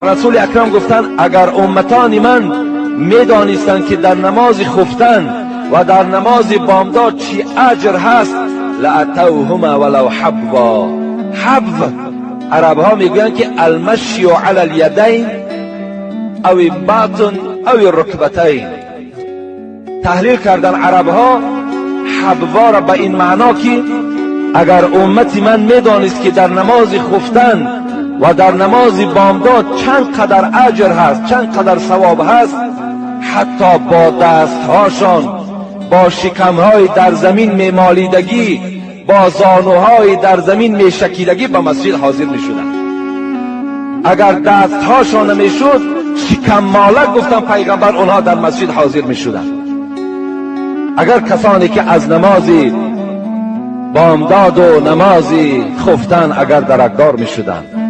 رسول اکرم گفتند اگر امتان من میدانستند که در نماز خفتن و در نماز بامداد چی اجر هست لاتوهما ولو حبوا. حب عرب ها میگویند که المشی علی الیدین او باطن او رکبتین. تحلیل کردن عرب ها حبوا را به این معنا که اگر امتی من میدانست که در نماز خفتن و در نماز بامداد چند قدر اجر هست، چند قدر ثواب هست، حتی با دستهاشان با شکمهای در زمین میمالیدگی، با زانوهای در زمین میشکیدگی به مسجد حاضر میشدند. اگر دستهاشان نمیشد شکم مالک گفتن پیغمبر اونها در مسجد حاضر میشدند. اگر کسانی که از نماز بامداد و نماز خفتن اگر درکدار میشدند